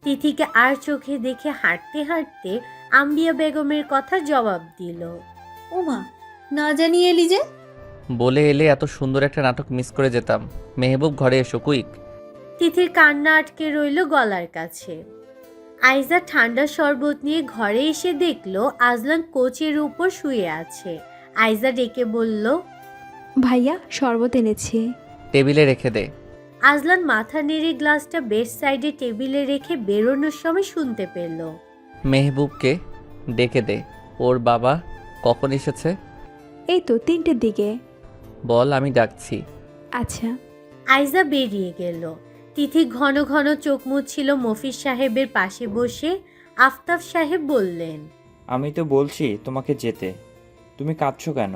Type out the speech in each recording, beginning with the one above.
তিথিকে আর চোখে দেখে হাঁটতে হাঁটতে আম্বিয়া বেগমের কথা জবাব দিল। ওমা, না জানিয়ে এলি যে? বলে এলে এত সুন্দর একটা নাটক মিস করে যেতাম। মেহবুব ঘরে এসো কুইক। তিথির কান্না আটকে রইল গলার কাছে। আইজা ঠান্ডা শরবত নিয়ে ঘরে এসে দেখলো আজলান কোচের উপর শুয়ে আছে। আইজা ডেকে বলল, ভাইয়া শরবত এনেছি। টেবিলে রেখে দে। আজলান মাথা নেড়ে গ্লাসটা বেড সাইডে টেবিলে রেখে বেরোনোর সময় শুনতে পেল। মেহবুবকে ডেকে দে। ওর বাবা কখন এসেছে? এই তো 3টের দিকে। বল আমি ডাকছি। আচ্ছা। আইজা বেরিয়ে গেল। তিথি ঘন ঘন চোখ মুছছিল মফিজ সাহেবের পাশে বসে। আফতাব সাহেব বললেন, আমি তো বলছি তোমাকে যেতে, তুমি কাঁদছো কেন?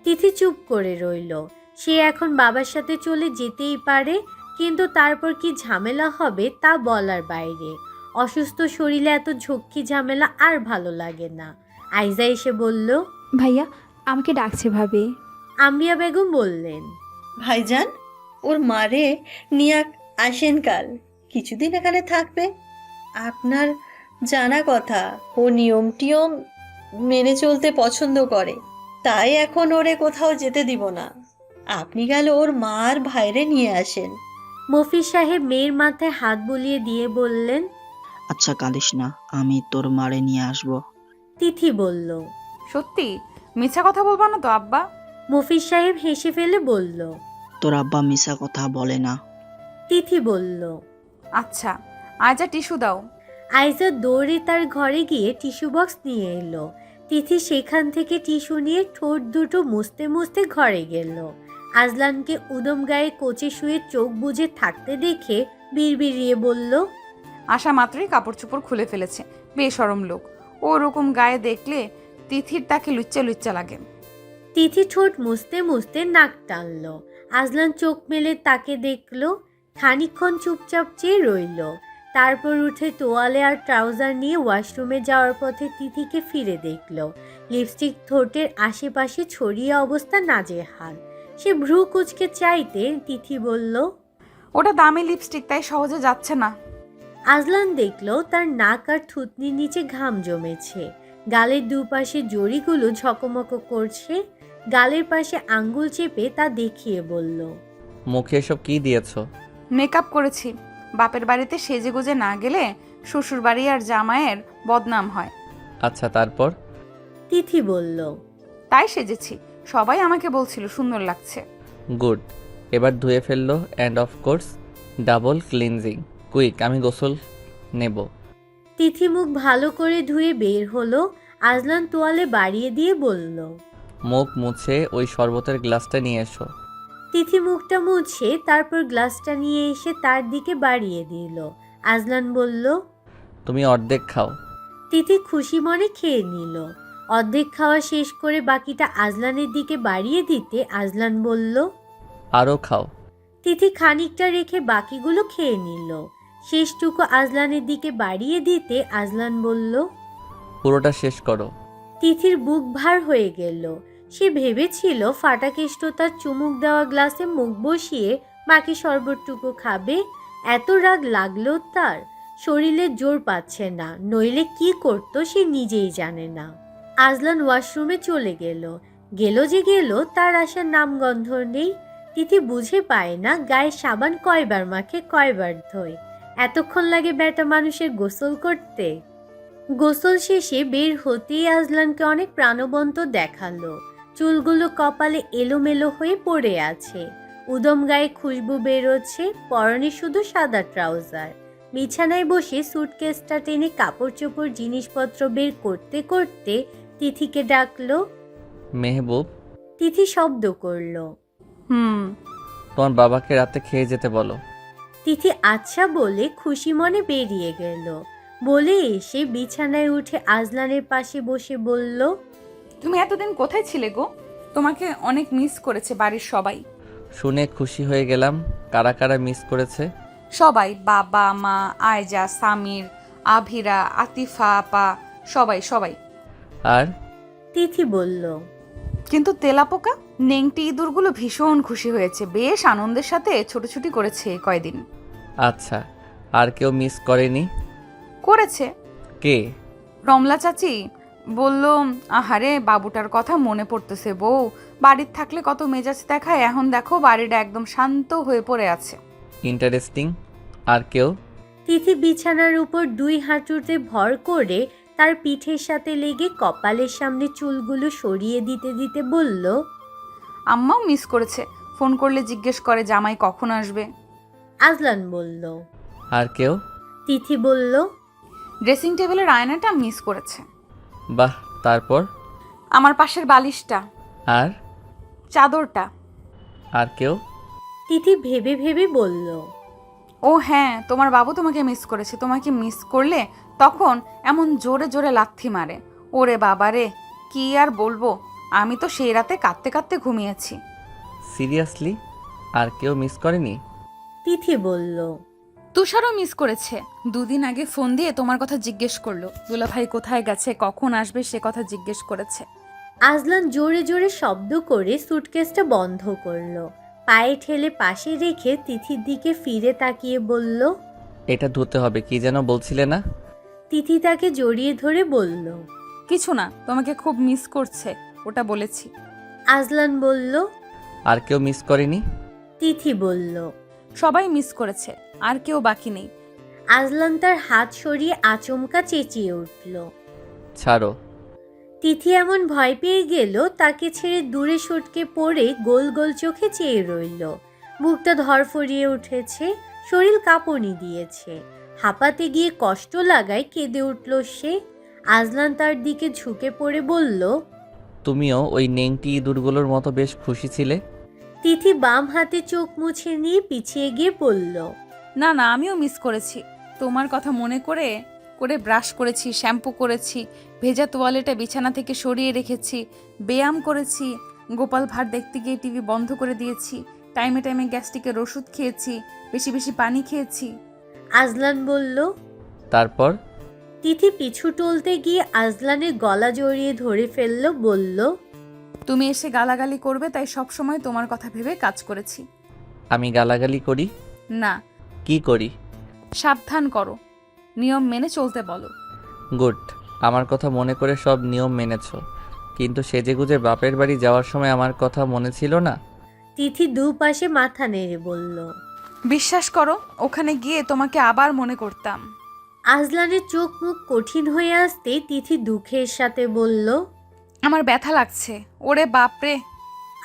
তিথি চুপ করে রইল। সে এখন বাবার সাথে চলে যেতেই পারে, কিন্তু তারপর কি ঝামেলা হবে তা বলার বাইরে। অসুস্থ শরীরে এত ঝক্কি ঝামেলা আর ভালো লাগে না। আইজা এসে বলল, ভাইয়া আমাকে ডাকছে ভাবি। আম্বিয়া বেগম বললেন, ভাইজান, ওর মারে নিয়ে আসেন কাল, কিছুদিন এখানে থাকবে। আপনার জানা কথা, ও নিয়ম টিয়ম মেনে চলতে পছন্দ করে, তাই এখন ওরে কোথাও যেতে দিব না। আপনি গেল ওর মার ভাইরে নিয়ে আসেন। মফিজ সাহেব মেয়ের মাথায় হাত বুলিয়ে দিয়ে বললেন, আচ্ছা কাঁদিস না, আমি তোর মারে নিয়ে আসব। তিথি বলল, সত্যি মিছা কথা বলবা না তো আব্বা? মফিজ সাহেব হেসে ফেলে বলল, তোর আব্বা মিশা কথা বলে না। তিথি বলল, আচ্ছা আজা টিস্যু দাও। আইজা দৌড়ে তার ঘরে গিয়ে টিস্যু বক্স নিয়ে এলো। তিথি সেখান থেকে টিস্যু নিয়ে ঠোঁট দুটো মুছতে মুছতে ঘরে গেল। আজলানকে উদম গায়ে কোচে শুয়ে চোখ বুজে থাকতে দেখে বিড়বিড়িয়ে বলল, আসা মাত্রই কাপড় চোপড় খুলে ফেলেছে, বেশরম লোক। ওরকম গায়ে দেখলে তিথির তাকে লুচ্চা লুচ্চা লাগে। তিথি ঠোঁট মুছতে মুছতে নাক টানল। আজলান চোখ মেলে তাকে দেখল। খানিকক্ষণ চুপচাপ চেয়ে রইল। তারপর উঠে তোয়ালে আর ট্রাউজার নিয়ে ওয়াশরুমে যাওয়ার পথে তিথিকে ফিরে দেখল। লিপস্টিক ঠোঁটের আশেপাশে ছড়িয়ে অবস্থা নাজেহাল। সে ভ্রু কুচকে চাইতে তিথি বলল, ওটা দামি লিপস্টিক, তাই সহজে যাচ্ছে না। আজলান দেখল তার নাক আর থুতনির নিচে ঘাম জমেছে। গালের দুপাশে জড়িগুলো ঝকমক করছে। গালের পাশে আঙ্গুল চেপে তা দেখিয়ে বলল, মুখে এসব কি দিয়েছ? মেকআপ করেছি। বাপের বাড়িতে সেজে গুজে না গেলে শ্বশুর বাড়ি আর জামাইয়ের বদনাম হয়। আচ্ছা তারপর? তিথি বলল, তাই সেজেছি। সবাই আমাকে বলছিল সুন্দর লাগছে। গুড। এবার ধুয়ে ফেললো and of course double cleansing. Quick, আমি গোসল নেব। তিথি মুখ ভালো করে ধুয়ে বের হলো। আজলান তোয়ালে বাড়িয়ে দিয়ে বলল, মুখ মুছে ওই শরবতের গ্লাসটা নিয়ে এসো। তিথি মুখটা মুছে তারপর গ্লাসটা নিয়ে এসে তার দিকে বাড়িয়ে দিল। আজলান বলল, তুমি অর্ধেক খাও। তিথি খুশি মনে খেয়ে নিল। অর্ধেক খাওয়া শেষ করে বাকিটা আজলানের দিকে বাড়িয়ে দিতে আজলান বলল, আরও খাও। তিথি খানিকটা রেখে বাকিগুলো খেয়ে নিল। শেষটুকু আজলানের দিকে বাড়িয়ে দিতে আজলান বলল, পুরোটা শেষ করো। তিথির বুক ভার হয়ে গেল। সে ভেবেছিল ফাটাকেষ্টতার চুমুক দেওয়া গ্লাসে মুখ বসিয়ে বাকি শরবতটুকু খাবে। এত রাগ লাগলো তার। শরীরে জোর পাচ্ছে না, নইলে কি করত সে নিজেই জানে না। আজলান ওয়াশরুমে চলে গেল। যে গেল তার আসার নামগন্ধ নেই। তিথি বুঝে পায় না গায়ে সাবান কয়বার মাখে, কয়বার ধোয়। এতক্ষণ লাগে বেটা মানুষের গোসল করতে। গোসল শেষে বের হতেই আজলানকে অনেক প্রাণবন্ত দেখালো। চুলগুলো কপালে এলোমেলো হয়ে পড়ে আছে। উদম গায়ে খুশবু বেরোচ্ছে। পরনে শুধু সাদা ট্রাউজার। বিছানায় বসে সুটকেসটা টেনে কাপড় চোপড় জিনিসপত্র বের করতে করতে তিথিকে ডাকলো। মেহবুব। তিথি শব্দ করলো। তোমার বাবাকে রাতে খেয়ে যেতে বলো। তিথি আচ্ছা বলে খুশি মনে বেরিয়ে গেল। বলে এসে বিছানায় উঠে আজলানের পাশে বসে বলল, তুমি এতদিন কোথায় ছিলে গো? তোমাকে অনেক মিস করেছে বাড়ির সবাই। শুনে খুশি হয়ে গেলাম। কারা কারা মিস করেছে? সবাই, বাবা মা, আয়জা, সামির, আভিরা, আতিফা আপা, সবাই সবাই। আর তিথি বলল, কিন্তু তেলাপোকা? নেংটি ইঁদুরগুলো ভীষণ খুশি হয়েছে, বেশ আনন্দের সাথে ছোটাছুটি করেছে এই কয়দিন। আচ্ছা, আর কেউ মিস করেনি? করেছে। কে? রমলা চাচি বলল, আহারে বাবুটার কথা মনে পড়তেছে বউ, বাড়ির থাকলে কত মেজাজ দেখায়, এখন দেখো বাড়িটা একদম শান্ত হয়ে পড়ে আছে। ইন্টারেস্টিং। আর কেউ? তিথি বিছানার উপর 2 হাঁটুতে ভর করে তার পিঠের সাথে লেগে কপালের সামনে চুলগুলো সরিয়ে দিতে দিতে বলল, আম্মাও মিস করেছে, ফোন করলে জিজ্ঞেস করে জামাই কখন আসবে। আজলান বলল। আর কেউ? তিথি বলল, ড্রেসিং টেবিলের আয়নাটা মিস করেছে, বাহ, তারপর? আমার পাশের বালিশটা, আর? চাদরটা। আর কেউ? তিথি ভেবে ভেবে বলল, ও হ্যাঁ, তোমার বাবু তোমাকে মিস করেছে, তোমাকে মিস করলে তখন এমন জোরে জোরে লাথি মারে। ওরে বাবারে, কি আর বলবো, আমি তো সেই রাতে কাঁদতে কাঁদতে ঘুমিয়েছি। সিরিয়াসলি? আর কেউ মিস করেনি? তিথি বলল, তুষারও মিস করেছে, 2 দিন আগে ফোন দিয়ে তোমার কথা জিজ্ঞেস করলো, দুলাভাই কোথায় গেছে, কখন আসবে সে কথা জিজ্ঞেস করেছে। আজলান জোরে জোরে শব্দ করে সুটকেসটা বন্ধ করলো, পায়ে ঠেলে পাশে রেখে তিথির দিকে ফিরে তাকিয়ে বলল, এটা ধুতে হবে, কি যেন বলছিলে না? তিথি তাকে জড়িয়ে ধরে বলল, কিছু না, তোমাকে খুব মিস করছে ওটা বলেছি। আজলান বলল। আর কেউ মিস করেনি? তিথি বলল। সবাই মিস করেছে, আর কেউ বাকি নেই। আজলান তার হাত সরিয়ে আচমকা চেঁচিয়ে উঠল। ছাড়ো। তিথি এমন ভয় পেয়ে গেল, তাকে ছেড়ে দূরে সটকে পড়ে গোল গোল চোখে চেয়ে রইল। বুকটা ধরফরিয়ে উঠেছে, শরীর কাঁপুনি দিয়েছে, হাঁপাতে গিয়ে কষ্ট লাগায় কেঁদে উঠল সে। আজলান তার দিকে ঝুঁকে পড়ে বলল, তুমিও ওই নেংটি ইঁদুরগুলোর মতো বেশ খুশি ছিলে। তিথি বাম হাতে চোখ মুছে নিয়ে পিছিয়ে গিয়ে বলল, না না, আমিও মিস করেছি, তোমার কথা মনে করে করে ব্রাশ করেছি, শ্যাম্পু করেছি, ভেজা তোয়ালেটা বিছানা থেকে সরিয়ে রেখেছি, ব্যায়াম করেছি, গোপাল ভাঁড় দেখতে গিয়ে টিভি বন্ধ করে দিয়েছি, টাইমে টাইমে গ্যাস্ট্রিকের ওষুধ খেয়েছি, বেশি বেশি পানি খেয়েছি। আজলান বলল। তারপর? তিথি পিছু টলতে গিয়ে আজলানের গলা জড়িয়ে ধরে ফেলল, বলল, তুমি এসে গালাগালি করবে তাই সবসময় তোমার কথা ভেবে কাজ করেছি। আমি গালাগালি করি? না। কি করি? সাবধান করো, নিয়ম মেনে চলতে বলো। গুড, আমার কথা মনে করে সব নিয়ম মেনেছ, কিন্তু সেজেগুজে বাপের বাড়ি যাওয়ার সময় আমার কথা মনে ছিল না? তিথি দুপাশে মাথা নেড়ে বলল। বিশ্বাস করো, ওখানে গিয়ে তোমাকে আবার মনে করতাম। আজলানের চোখ মুখ কঠিন হয়ে আসতে তিথি দুঃখের সাথে বলল, আমার ব্যথা লাগছে। ওরে বাপরে।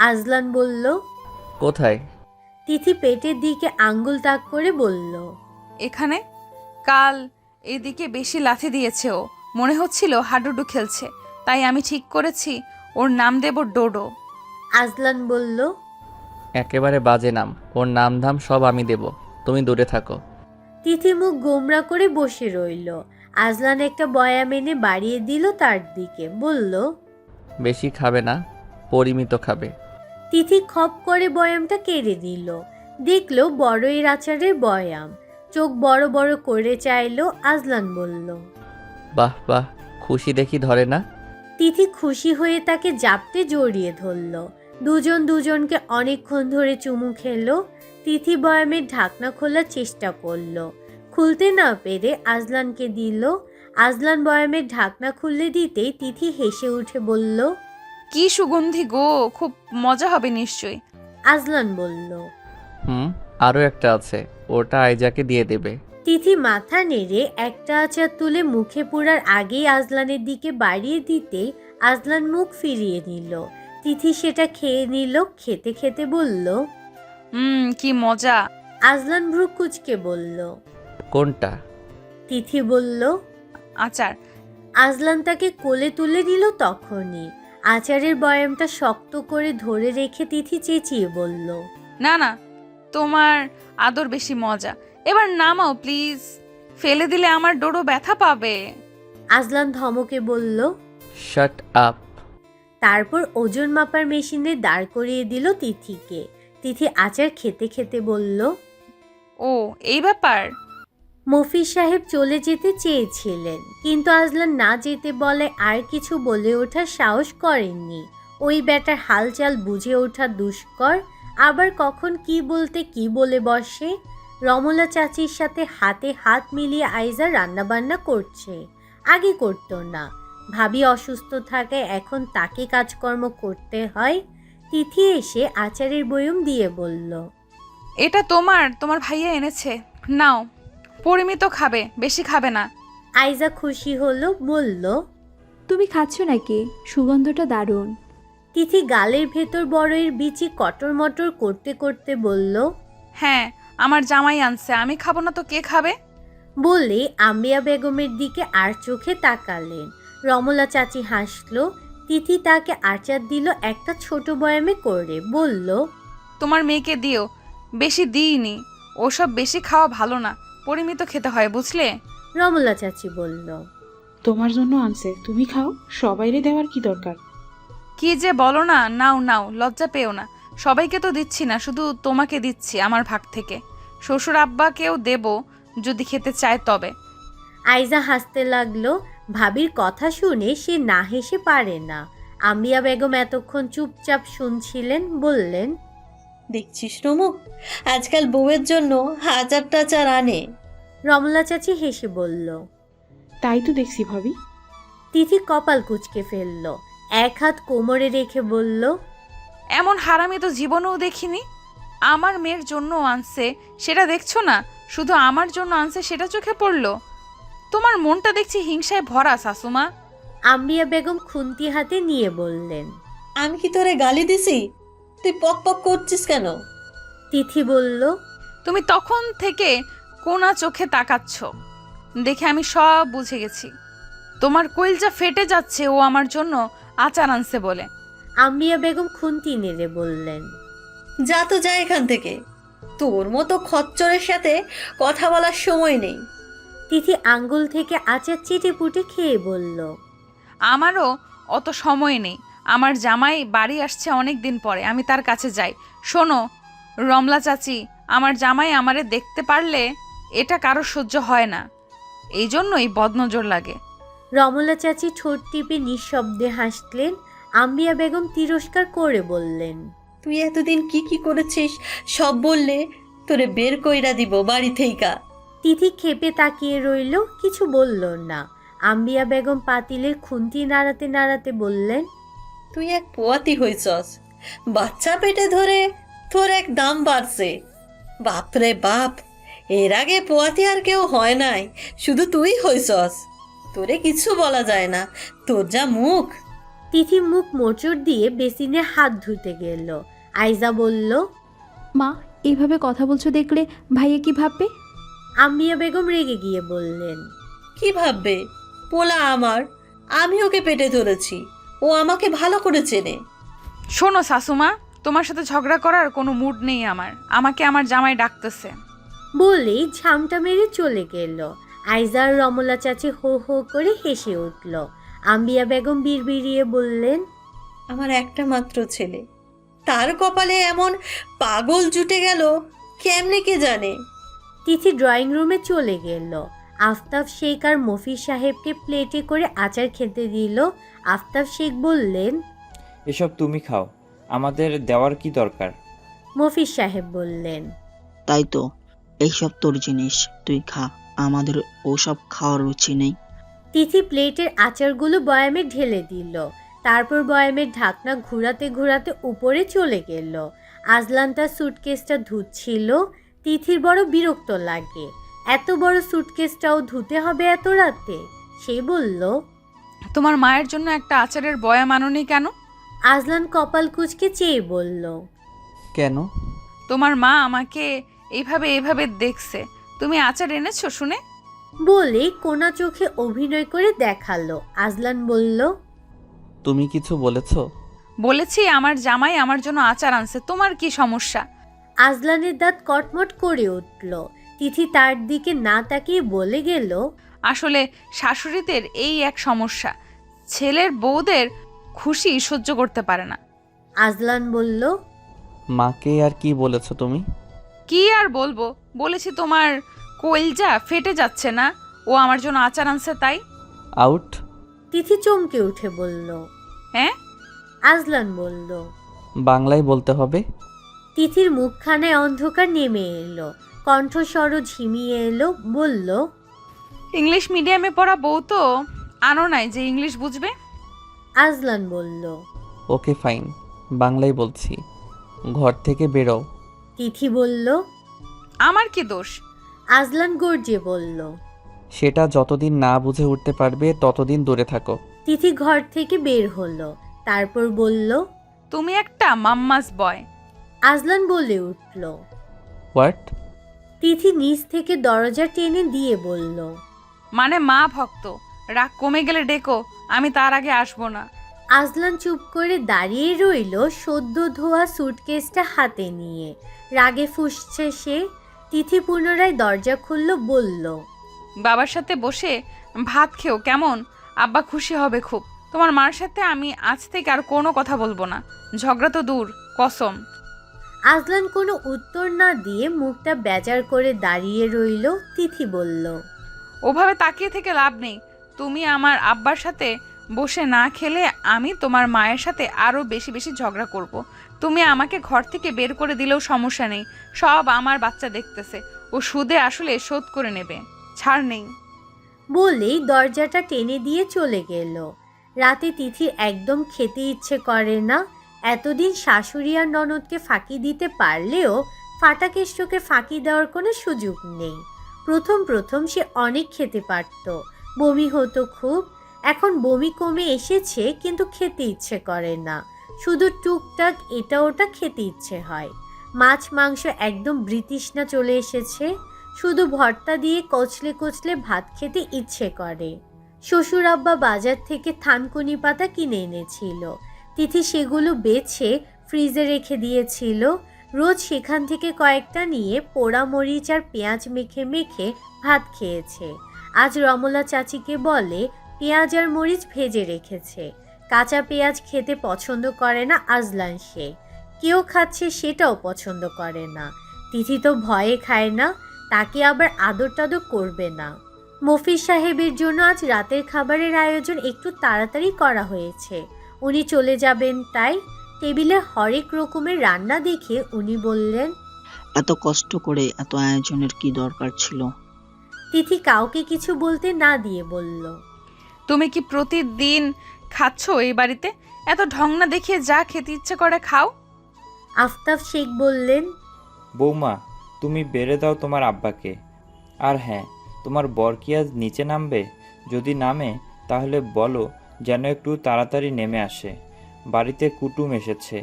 আজলান বলল। কোথায়? তিথি পেটের দিকে আঙ্গুল তাক করে বলল, এখানে। কাল এদিকে বেশি লাথি দিয়েছে ও, মনে হচ্ছিল হাডুডু খেলছে, তাই আমি ঠিক করেছি ওর নাম দেব ডোডো। আজলান বলল। একেবারে বাজে নাম, ওর নাম ধাম সব আমি দেব, তুমি দূরে থাকো। তিথি মুখ গোমরা করে বসে রইল। আজলান একটা বয়াম এনে বাড়িয়ে দিল তার দিকে, বলল, বেশি খাবে না, পরিমিত খাবে। তিথি খপ করে বয়ামটা কেড়ে দিল, দেখলো বড়ইয়ের আচারের বয়াম। চোখ বড় বড় করে চাইলো। আজলান বলল, বাহ বাহ, খুশি দেখি ধরে না। তিথি খুশি হয়ে তাকে জাপটে জড়িয়ে ধরল। দুজন দুজনকে অনেকক্ষণ ধরে চুমু খেলো। তিথি বয়ামের ঢাকনা খোলার চেষ্টা করলো, খুলতে না পেরে আজলানকে দিল। আজলান বয়ামের ঢাকনা খুলে দিতেই তিথি হেসে উঠে বলল, কি সুগন্ধি গো, খুব মজা হবে নিশ্চয়ই। আজলান বলল। আরও একটা আছে, ওটা আইজাকে দিয়ে দেবে। তিথি মাথা নেড়ে একটা আচার তুলে মুখে পুরার আগেই আজলানের দিকে বাড়িয়ে দিতেই আজলান মুখ ফিরিয়ে নিল। তিথি সেটা খেয়ে নিল। খেতে খেতে বলল, কি মজা। আজলান ভ্রু কুচকে বলল, কোনটা? তিথি বলল, আচার। আজলান তাকে কোলে তুলে নিল। তখনই আচারের বয়ামটা শক্ত করে ধরে রেখে তিথি চেঁচিয়ে বলল, না না, তোমার আদর বেশি মজা, এবার নামাও প্লিজ, ফেলে দিলে আমার ডোডো ব্যথা পাবে। আজলান ধমকে বলল। Shut up. তারপর ওজন মাপার মেশিনে দাঁড় করিয়ে দিল তিথিকে। তিথি আচার খেতে খেতে বলল, ও এই ব্যাপার। মফিজ সাহেব চলে যেতে চেয়েছিলেন, কিন্তু আজলান না যেতে বলে আর কিছু বলে ওঠার সাহস করেননি। ওই ব্যাটার হালচাল বুঝে ওঠা দুষ্কর, আবার কখন কি বলতে কি বলে বসে। রমলা চাচির সাথে হাতে হাত মিলিয়ে আইজা রান্নাবান্না করছে, আগে করতো না। ভাবি অসুস্থ থাকায় এখন তাকে কাজকর্ম করতে হয়। তিথি এসে আচারের বয়ম দিয়ে বলল, এটা তোমার ভাইয়া এনেছে, নাও। পরিমিত খাবে, বেশি খাবে না। আইজা খুশি হলো, বলল, তুমি খাচ্ছ নাকি? সুগন্ধটা দারুণ। তিথি গালের ভেতর বড়ের বিচি কটর মটর করতে করতে বলল, হ্যাঁ, আমার জামাই আনছে, আমি খাবো না তো কে খাবে? বলে আম্বিয়া বেগমের দিকে আর চোখে তাকালেন। রমলা চাচি হাসলো। তিথি তাকে আচার দিল একটা ছোট বয়ামে করে, বলল, তোমার মেয়েকে দিও, বেশি দিইনি। ওসব বেশি খাওয়া ভালো না, পরিমিত খেতে হয়, বুঝলে? রমলা চাচি বলল, তোমার জন্য আনছে, তুমি খাও, সবাইরে দেওয়ার কি দরকার? কি যে বলো না, নাও নাও, লজ্জা পেও না। সবাইকে তো দিচ্ছি না, শুধু তোমাকে দিচ্ছি আমার ভাগ থেকে। শ্বশুর আব্বাকেও দেব যদি খেতে চায় তবে। আইজা হাসতে লাগলো। ভাবির কথা শুনে সে না হেসে পারে না। আম্বিয়া বেগম এতক্ষণ চুপচাপ শুনছিলেন, বললেন, দেখছিস রমু, আজকাল বউয়ের জন্য হাজার টাচার আনে। রমলা চাচি হেসে বলল। তাই তো দেখছি ভাবি। তিথি কপাল কুঁচকে ফেলল, এক হাত কোমরে রেখে বলল, এমন হারামি তো জীবনেও দেখিনি। আমার মেয়ের জন্য আনছে সেটা দেখছো না, শুধু আমার জন্য আনছে সেটা চোখে পড়লো। তোমার মনটা দেখছি হিংসায় ভরা শাশুমা। আম্বিয়া বেগম খুন্তি হাতে নিয়ে বললেন। আমি কি তোরে গালি দিছি? তুই পক পক করছিস কেন? তিথি বলল, তুমি তখন থেকে কোনা চোখে তাকাচ্ছ দেখে আমি সব বুঝে গেছি। তোমার কইলজা ফেটে যাচ্ছে ও আমার জন্য আচার আনছে বলে। আম্বিয়া বেগম খুন্তি নেড়ে বললেন, যা তো যা এখান থেকে, তোর মতো খচ্চরের সাথে কথা বলার সময় নেই। তিথি আঙ্গুল থেকে আচার চেটে পুটে খেয়ে বলল, আমারও অত সময় নেই। আমার জামাই বাড়ি আসছে অনেক দিন পরে, আমি তার কাছে যাই। শোনো রমলা চাচি, আমার জামাই আমারে দেখতে পারলে এটা কারো সহ্য হয় না, এই জন্যই বদনজর লাগে। রমলা চাচি ঠোঁট টিপে নিঃশব্দে হাসলেন। আম্বিয়া বেগম তিরস্কার করে বললেন, তুই এতদিন কি কি করেছিস সব বললে তোরে বের কইরা দিব বাড়ি থেইকা। তিথি ক্ষেপে তাকিয়ে রইল, কিছু বলল না। আম্বিয়া বেগম পাতিলের খুন্তি নাড়াতে নাড়াতে বললেন, তুই এক পোয়াতি হইছস, বাচ্চা পেটে ধরে তোর এক দাম বাড়ছে। বাপরে বাপ, এর আগে পোয়াতি আর কেউ হয় নাই, শুধু তুই হইছস। তোরে কিছু বলা যায় না, তোর যা মুখ। তিথি মুখ মোচড় দিয়ে বেসিনে হাত ধুতে গেল। আইজা বলল, মা, এইভাবে কথা বলছো দেখলে ভাইয়া কি ভাববে? আম্বিয়া বেগম রেগে গিয়ে বললেন, কি ভাববে? পোলা আমার, আমি ওকে পেটে ধরেছি, ও আমাকে ভালো করে চেনে। শোনো শাশুমা, তোমার সাথে ঝগড়া করার কোনো মুড নেই আমার। আমাকে আমার জামাই ডাকতেছে। বলেই ঝামটা মেরে চলে গেল। আইজার রমলা চাচি হো হো করে হেসে উঠল। আম্বিয়া বেগম বিড়বিড়িয়ে বললেন, আমার একটা মাত্র ছেলে, তার কপালে এমন পাগল জুটে গেল, কেমনে কে জানে। তিথি ড্রয়িং রুমে চলে গেল। আফতাব শেখ আর মফিজ সাহেবকে প্লেটে করে আচার খেতে দিল। আফতাব শেখ বললেন, এসব তুমি খাও, আমাদের দেওয়ার কি দরকার? মফিজ সাহেব বললেন, তাই তো, এইসব তোর জিনিস, তুই খা, আমাদের ওসব খাওয়ার রুচি নেই। তিথি প্লেটের আচারগুলো বয়ামে ঢেলে দিল। তারপর বয়ামের ঢাকনা ঘুরাতে ঘুরাতে উপরে চলে গেল। আজলান তার সুটকেসটা ধুচ্ছিল। তিথির বড় বিরক্ত লাগে, এত বড় সুটকেসটাও ধুতে হবে এত রাতে। সে বলল, তোমার মায়ের জন্য একটা আচারের বয়াম আনোনি কেন? আজলান কপাল কুঁচকে চেয়ে বলল, কেন? তোমার মা আমাকে এইভাবে দেখছে, তুমি আচার এনেছো শুনে। বলে কোনা চোখে অভিনয় করে দেখালো। আজলান বলল, তুমি কিছু বলেছো? বলেছি আমার জামাই আমার জন্য আচার আনছে, তোমার কি সমস্যা? আজলানের দাঁত কটমট করে উঠল। তিথি তার দিকে না তাকিয়ে বলে গেল, আসলে শাশুড়িদের এই এক সমস্যা, ছেলের বউদের খুশি সহ্য করতে পারে না। আজলান বলল, মাকে আর কি বলেছো তুমি? কি আর বলবো, বলেছি তোমার কইলজা ফেটে যাচ্ছে না, ও আমার জন্য আচার আনছে তাই। আউট। তিথি চমকে উঠে বলল, হ্যাঁ? আজলান বলল। বাংলায় বলতে হবে। তিথির মুখখানে অন্ধকার নেমে এলো, কণ্ঠস্বরও ঝিমিয়ে এলো, বলল। ইংলিশ মিডিয়ামে পড়া বউ তো আনো নাই যে ইংলিশ বুঝবে। আজলান বলল। ওকে ফাইন, বাংলায় বলছি। ঘর থেকে বেরো। তিথি বলল। আমার কি দোষ? আজলান গর্জে বলল। সেটা যতদিন না বুঝে উঠতে পারবে ততদিন দূরে থাকো। তিথি ঘর থেকে বের হলো, তারপর বলল। তুমি একটা মাম্মাস বয়। আজলান বলে উঠল। হোয়াট? তিথি নিচ থেকে দরজা টেনে দিয়ে বলল। মানে মা ভক্ত, রাগ কমে গেলে ডেকো, আমি তার আগে আসবো না। আজলান চুপ করে দাঁড়িয়ে রইল, সদ্য ধোয়া সুটকেসটা হাতে নিয়ে। রাগে ফুঁসছে সে। তিথি পুনরায় দরজা খুলল, বলল। বাবার সাথে বসে ভাত খেও কেমন? আব্বা খুশি হবে খুব। তোমার মার সাথে আমি আজ থেকে আর কোনো কথা বলবো না। ঝগড়া তো দূর, কসম। আজলান কোনো উত্তর না দিয়ে মুখটা বেজার করে দাঁড়িয়ে রইল। তিথি বলল। ওভাবে তাকিয়ে থেকে লাভ নেই। তুমি আমার আব্বার সাথে বসে না খেলে আমি তোমার মায়ের সাথে আরও বেশি বেশি ঝগড়া করব। তুমি আমাকে ঘর থেকে বের করে দিলেও সমস্যা নেই, সব আমার বাচ্চা দেখতেছে। ও সুদে আসলে শোধ করে নেবে, ছাড় নেই। বলেই দরজাটা টেনে দিয়ে চলে গেল। রাতে তিথির একদম খেতে ইচ্ছে করে না। এতদিন শাশুড়ি আর ননদকে ফাঁকি দিতে পারলেও ফাটাকেষ্টকে ফাঁকি দেওয়ার কোনো সুযোগ নেই। প্রথম প্রথম সে অনেক খেতে পারত, বমি হতো খুব। এখন বমি কমে এসেছে, কিন্তু খেতে ইচ্ছে করে না। শুধু টুকটাক এটা ওটা খেতে ইচ্ছে হয়। মাছ মাংস একদম বৃতৃষ্ণা চলে এসেছে। শুধু ভর্তা দিয়ে কচলে কচলে ভাত খেতে ইচ্ছে করে। শ্বশুর আব্বা বাজার থেকে থানকুনি পাতা কিনে এনেছিল। তিথি সেগুলো বেছে ফ্রিজে রেখে দিয়েছিল। রোজ সেখান থেকে কয়েকটা নিয়ে পোড়া মরিচ আর পেঁয়াজ মেখে মেখে ভাত খেয়েছে। আজ রমলা চাচিকে বলে পেঁয়াজ আর মরিচ ভেজে রেখেছে। কাঁচা পেঁয়াজ খেতে পছন্দ করে না আজলান। সে কেউ খাচ্ছে সেটাও পছন্দ করে না। তিথি তো ভয়ে খায় না, তাকে আবার আদর টাদর করবে না। মফিজ সাহেবের জন্য আজ রাতের খাবারের আয়োজন একটু তাড়াতাড়ি করা হয়েছে। উনি চলে যাবেন তাই। টেবিলে হরেক রকমের রান্না দেখে উনি বললেন। এত কষ্ট করে এত আয়োজনের কি দরকার ছিল? তিথি কাউকে কিছু বলতে না দিয়ে বলল। তুমি কি প্রতিদিন খাচ্ছ এই বাড়িতে? এত ঢং না দেখিয়ে যা খেতে ইচ্ছে করে খাও। আফতাব শেখ বললেন। বৌমা, তুমি বেড়ে দাও তোমার আব্বাকে। আর হ্যাঁ, তোমার বর কি আজ নিচে নামবে? যদি নামে তাহলে বলো যেন একটু তাড়াতাড়ি নেমে আসে। বাড়িতে কুটুম এসেছে,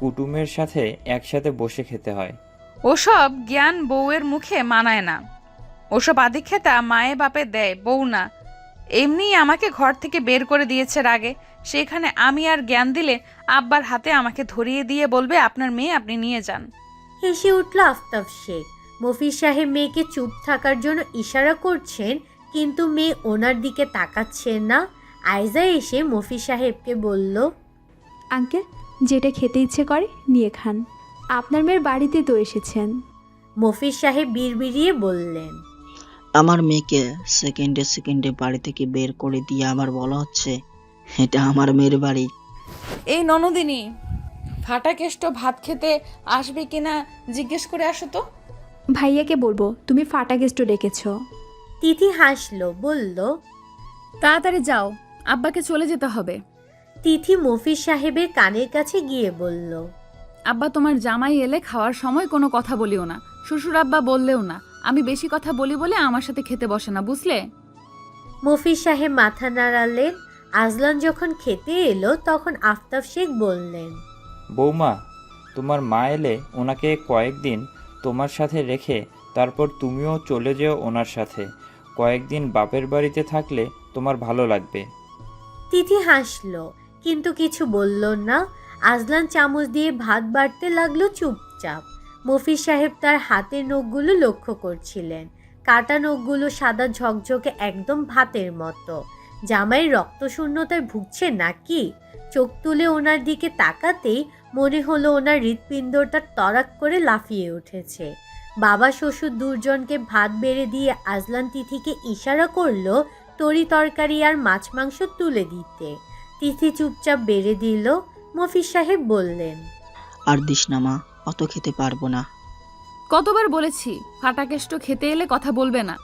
কুটুমের সাথে একসাথে বসে খেতে হয়। ওসব জ্ঞান বউয়ের মুখে মানায় না। ওসব আদিক্ষেতা মায়ে বাপে দেয়, বউ না। এমনিই আমাকে ঘর থেকে বের করে দিয়েছে রাগে। সেখানে আমি আর জ্ঞান দিলে আব্বার হাতে আমাকে ধরিয়ে দিয়ে বলবে আপনার মেয়ে আপনি নিয়ে যান। হেসে উঠল আফতাব শেখ। মফিজ সাহেব মেয়েকে চুপ থাকার জন্য ইশারা করছেন, কিন্তু মেয়ে ওনার দিকে তাকাচ্ছেন না। আয়জা এসে মফিজ সাহেবকে বলল। আঙ্কেল, যেটা খেতে ইচ্ছে করে নিয়ে খান। আপনার মেয়ের বাড়িতে তো এসেছেন। মফিজ সাহেব বিড়বিড়িয়ে বললেন। আমার মেয়েকে সেকেন্ডে সেকেন্ডে বাড়ি থেকে বের করে দিয়ে আবার বলা হচ্ছে এটা আমার মেয়ের বাড়ি। এই ননদিনী, ফাটাকেষ্ট ভাত খেতে আসবে কিনা জিজ্ঞেস করে আসো তো। ভাইয়াকে বলবো তুমি ফাটা গেস্ট ডেকেছো। তিথি হাসলো, বলল। তাড়াতাড়ি যাও, আব্বাকে চলে যেতে হবে। তিথি মফিজ সাহেবের কানের কাছে গিয়ে বলল। আব্বা তোমার জামাই এলে খাওয়ার সময় কোনো কথা বলিও না। শ্বশুর আব্বা বললেও না। আমি বেশি কথা বলি বলে আমার সাথে খেতে বসে না, বুঝলে? মফিজ সাহেব মাথা নাড়ালেন। আজলান যখন খেতে এলো তখন আফতাব শেখ বললেন। বৌমা, তোমার মা এলে ওনাকে কয়েকদিন তোমার সাথে রেখে তারপর তুমিও চলে যেও ওনার সাথে। কয়েকদিন বাপের বাড়িতে থাকলে তোমার ভালো লাগবে। তিথি হাসলো, কিন্তু কিছু বলল না। আজলান চামচ দিয়ে ভাত বাড়তে লাগলো চুপচাপ। মফিজ সাহেব তার হাতের নখগুলো লক্ষ্য করছিলেন। কাটা নখগুলো সাদা ঝকঝকে, একদম ভাতের মতো। জামাই রক্তশূন্যতায় ভুগছে নাকি? চোখ তুলে ওনার দিকে তাকাতেই মনে হলো ওনার হৃৎপিণ্ডটা তরাক করে লাফিয়ে উঠেছে। বাবা শ্বশুর দুজনকে ভাত বেড়ে দিয়ে আজলান তিথিকে ইশারা করলো তরি তরকারি আর মাছ মাংস তুলে দিতে। তিথি চুপচাপ বেড়ে দিল। মফিজ সাহেব বললেন, আর দিস না মা, অত খেতে পারবো না। কতবার বলেছি ফাটাকেষ্ট খেতে এলে কথা বলবে না।